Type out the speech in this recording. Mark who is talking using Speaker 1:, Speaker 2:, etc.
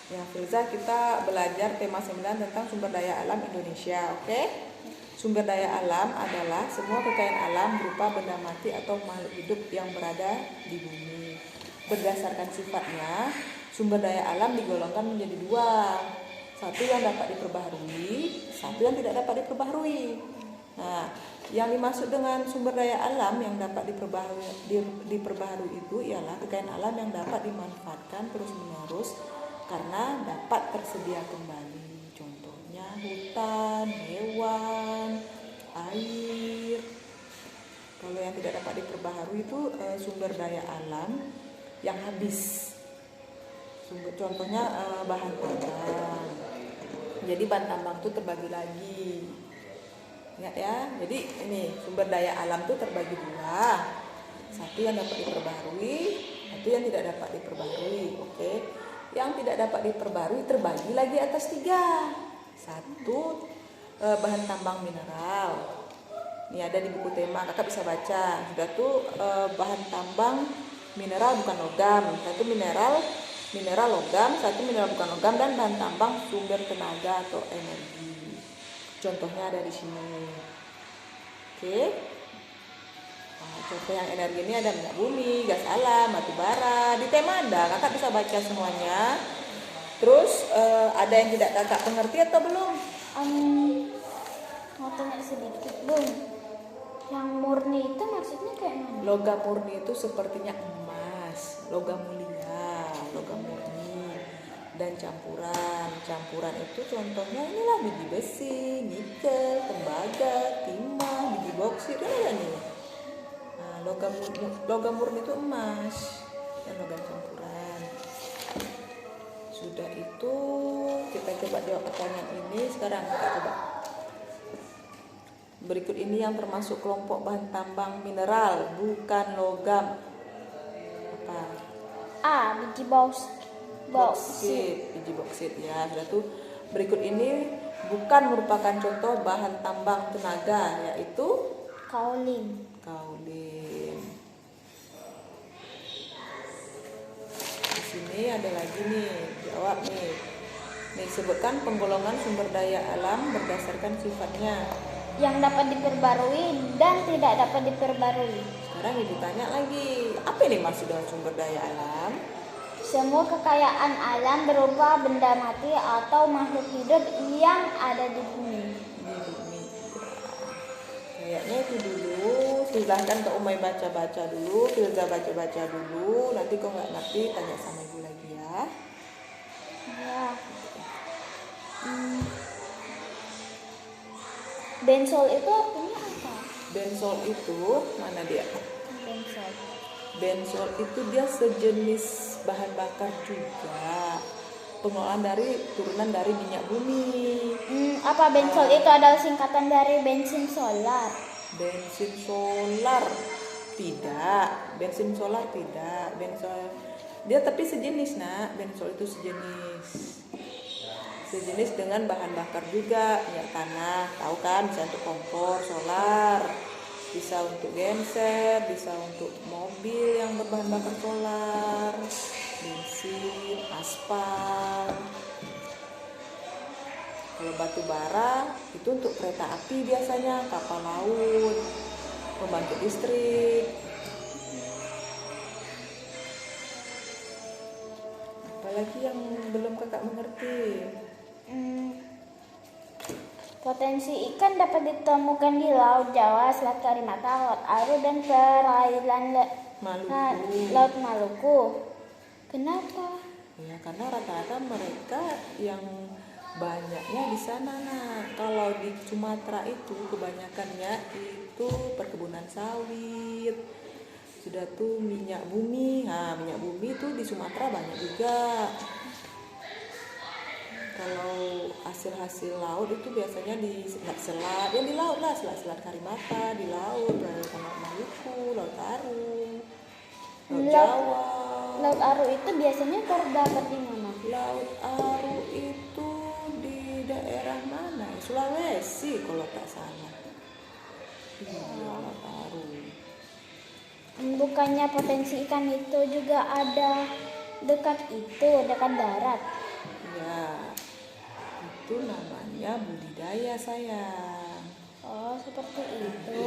Speaker 1: Ya, Filza, kita belajar tema 9 tentang sumber daya alam Indonesia, oke? Sumber daya alam adalah semua kekayaan alam berupa benda mati atau makhluk hidup yang berada di bumi. Berdasarkan sifatnya, sumber daya alam digolongkan menjadi dua. Satu yang dapat diperbaharui, satu yang tidak dapat diperbaharui. Nah, yang dimaksud dengan sumber daya alam yang dapat diperbaharui itu ialah kekayaan alam yang dapat dimanfaatkan terus-menerus karena dapat tersedia kembali. Contohnya hutan, hewan, air. Kalau yang tidak dapat diperbaharui itu sumber daya alam yang habis. Contohnya bahan tambang. Jadi bahan tambang itu terbagi lagi. Ingat ya. Jadi ini sumber daya alam itu terbagi dua. Satu yang dapat diperbaharui, satu yang tidak dapat diperbaharui. Oke. Yang tidak dapat diperbarui terbagi lagi atas tiga. Satu, bahan tambang mineral. Ini ada di buku tema, kakak bisa baca. Sudah tuh bahan tambang mineral bukan logam. Satu mineral logam, satu mineral bukan logam, dan bahan tambang sumber tenaga atau energi. Contohnya ada di sini. Oke. Contoh yang energi ini ada minyak bumi, gas alam, batu bara. Di tema ada, kakak bisa baca semuanya. Terus ada yang tidak kakak mengerti atau belum?
Speaker 2: Mau tanya sedikit, Bung. Yang murni itu maksudnya kayak mana?
Speaker 1: Logam murni itu sepertinya emas, logam mulia, logam murni. Dan campuran itu contohnya inilah biji besi, nikel, tembaga, timah, biji boksit, dan ada nih. Logam murni itu emas dan logam campuran. Sudah itu kita coba jawab pertanyaan ini. Sekarang kita coba. Berikut ini yang termasuk kelompok bahan tambang mineral bukan logam. Apa?
Speaker 2: A. Biji boksit.
Speaker 1: Biji boksit ya. Sudah tuh. Berikut ini bukan merupakan contoh bahan tambang tenaga, yaitu
Speaker 2: Kaolin.
Speaker 1: Di sini ada lagi nih, jawab nih. Nih, sebutkan penggolongan sumber daya alam berdasarkan sifatnya.
Speaker 2: Yang dapat diperbarui dan tidak dapat diperbarui.
Speaker 1: Sekarang ibu tanya lagi, apa ini maksud dengan sumber daya alam?
Speaker 2: Semua kekayaan alam berupa benda mati atau makhluk hidup yang ada di bumi.
Speaker 1: Kayaknya itu dulu. Silahkan Kak Umay baca-baca dulu, Filza baca-baca dulu. Nanti kau nggak ngerti tanya sama ibu lagi ya.
Speaker 2: Ya. Bensol itu artinya apa?
Speaker 1: Bensol itu mana dia?
Speaker 2: Bensol
Speaker 1: itu dia sejenis bahan bakar juga. Pengolahan turunan dari minyak bumi.
Speaker 2: Apa bensol itu adalah singkatan dari bensin solar?
Speaker 1: Bensin solar tidak. Bensol dia tapi sejenis, nak. Bensol itu sejenis dengan bahan bakar juga, minyak tanah. Tahu kan, bisa untuk kompor solar, bisa untuk genset, bisa untuk mobil yang berbahan bakar solar, bensin, aspal. Kalau batu bara itu untuk kereta api biasanya, kapal laut, pembangkit listrik. Apalagi yang belum kakak mengerti?
Speaker 2: Potensi ikan dapat ditemukan di Laut Jawa, Selat Kalimantan, Laut Aru, dan perairan Laut Maluku. Kenapa?
Speaker 1: Ya, karena rata-rata mereka yang banyaknya di sana. Nah, kalau di Sumatera itu kebanyakannya itu perkebunan sawit. Sudah tuh minyak bumi. Nah, minyak bumi itu di Sumatera banyak juga. Kalau hasil laut itu biasanya di selat, ya di laut lah, selat Kalimantan, di laut, Laut Maluku, Laut Aru, Laut Jawa.
Speaker 2: Laut Aru itu biasanya terdapat di mana?
Speaker 1: Laut Aru itu di daerah mana? Sulawesi kalau tak salah. Laut Aru.
Speaker 2: Bukannya potensi ikan itu juga ada dekat darat?
Speaker 1: itu namanya budidaya sayang.
Speaker 2: Oh, seperti itu.